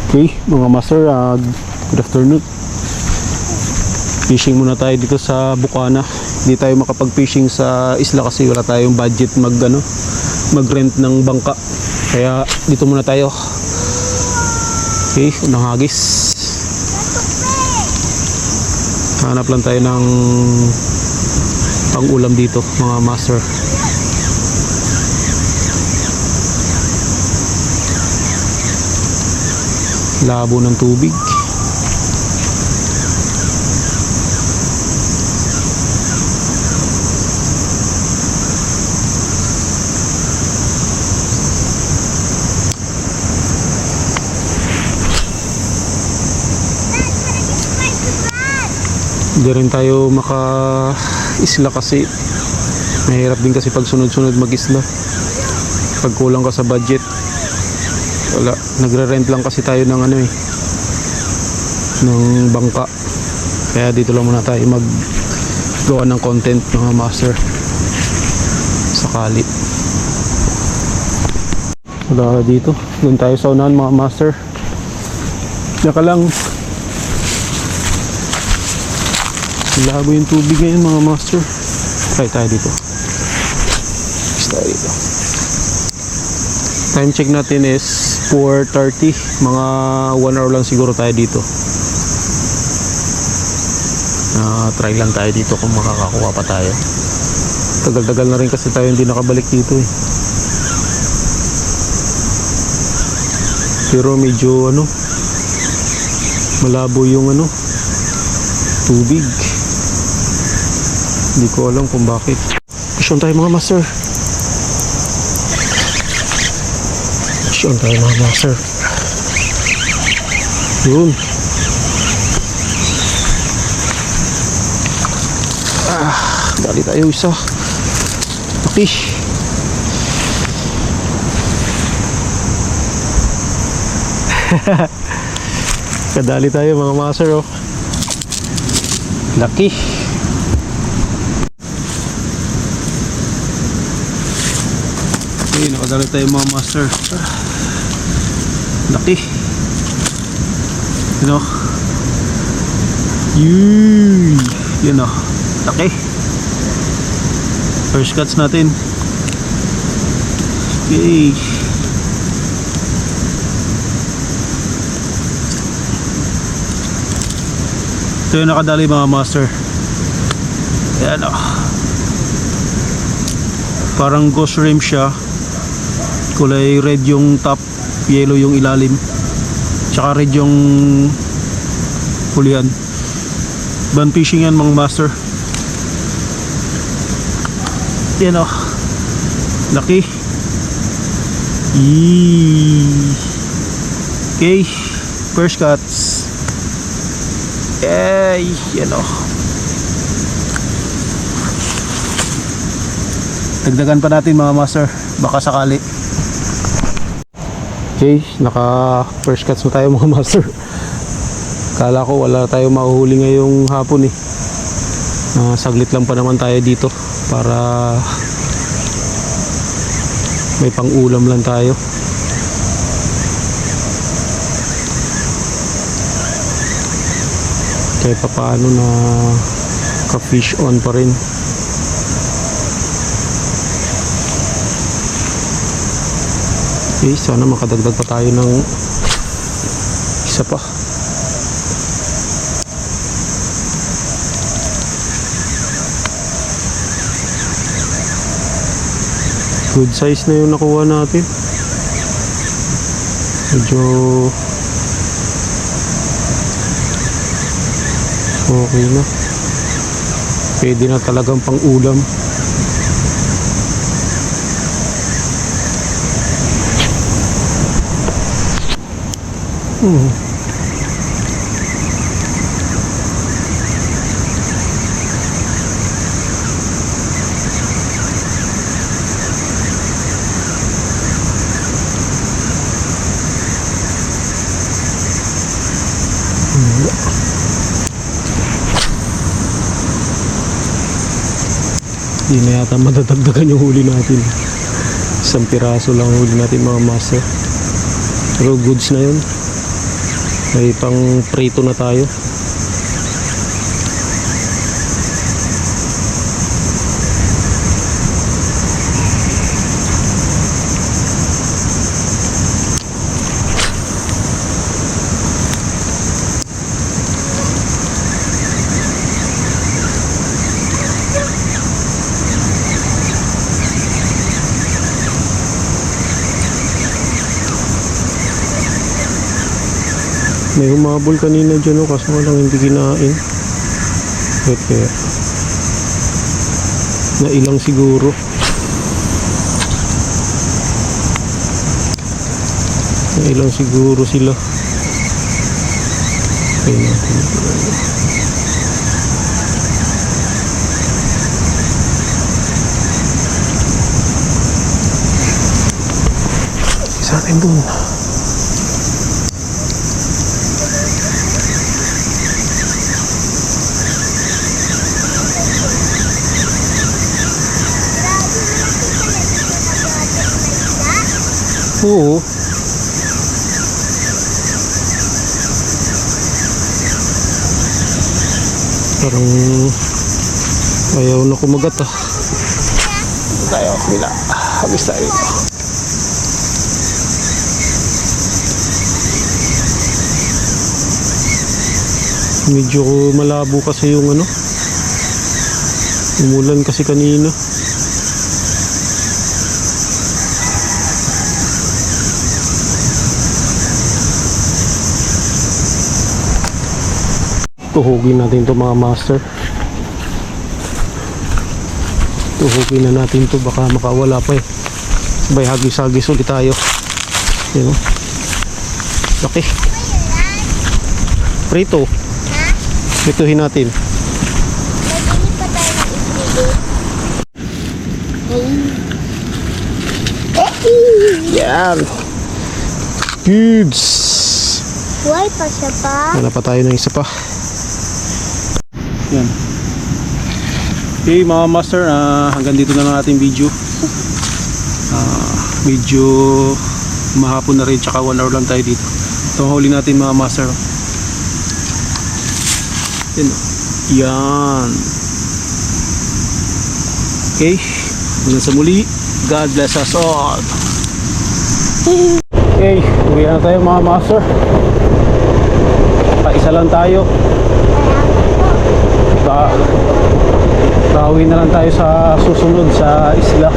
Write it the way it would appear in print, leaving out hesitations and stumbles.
Okay, mga master, good afternoon. Fishing muna tayo dito sa Bukana. Hindi tayo makapag-fishing sa isla kasi wala tayong budget mag-rent ng bangka. Kaya dito muna tayo. Okay, unang hagis. Hanap lang tayo ng pang-ulam dito, mga master. Labo ng tubig. Hindi rin tayo maka-isla kasi mahirap din kasi pag sunod-sunod mag-isla. Pag kulang ka sa budget, wala, nagre-rent lang kasi tayo ng ng bangka. Kaya dito lang muna tayo maggawa ng content, mga master, sakali. Wala dito, doon tayo sa unahan, mga master. Saka lang, labo yung tubig ngayon, mga master. Try tayo dito. Time check natin is 4:30. Mga 1 hour lang siguro tayo dito. Try lang tayo dito kung makakakuha pa tayo. Tagal-tagal na rin kasi tayo hindi nakabalik dito eh. Pero medyo malabo yung tubig. Hindi ko alam kung bakit. Mission tayo, mga master. Mission tayo, mga master. Yun. Dali tayo isa. Okay. Kadali tayo, mga master, oh. Laki. Okay, nakadali tayo, mga master. Laki. Yun o. Yun o. Laki. First cuts natin. Okay. Ito yung nakadali, mga master. Ayan o. Parang ghost rim siya. Kulay red yung top, yellow yung ilalim, tsaka red yung hulihan. Ban fishing yan, mga master. Yan o. Laki. Okay, first cuts. Yan o. Dagdagan pa natin, mga master, baka sakali. Okay, naka first cuts na tayo, mga master. Kala ko wala tayo mahuhuli ngayong hapon eh. Saglit lang pa naman tayo dito para may pang-ulam lang tayo. Kaya paano na ka-fish on pa rin. Okay, sana makadagdag pa tayo ng isa pa. Good size na yung nakuha natin. Medyo okay na. Pwede na talagang pang ulam. Hindi na yata madadagdagan yung huli natin. Isang piraso lang huli natin, mga master. Pero goods na yun. May pang prito na tayo. May humabol kanina dyan, oh, kaso lang hindi kinain. Kaya nailang siguro. Nailang siguro sila. Kaya natin ito. Isa natin dun. Oo. Parang ayaw na kumagat ah. Tayo, bila. Habis tayo. Medyo malabo kasi yung ano. Umulan kasi kanina. Tuhugin natin to mga master. Tuhugin na natin to, baka makawala pa eh. Sabay hagis-hagis ulit tayo. Yun, laki. Prito. Prituhin natin. Nagiging pa tayo ng itlog. Yan. Goods. Buhay pa siya pa. Wala pa tayo ng isa pa. Yan. Okay mga master, hanggang dito na lang ating video. Medyo mahapon na rin, tsaka 1 hour lang tayo dito. Ito ang huli natin mga master. Yan. Yan. Okay, hanggang sa muli. God bless us all. Okay, uwi na tayo mga master. Isa lang tayo. Bawi na lang tayo sa susunod sa isla.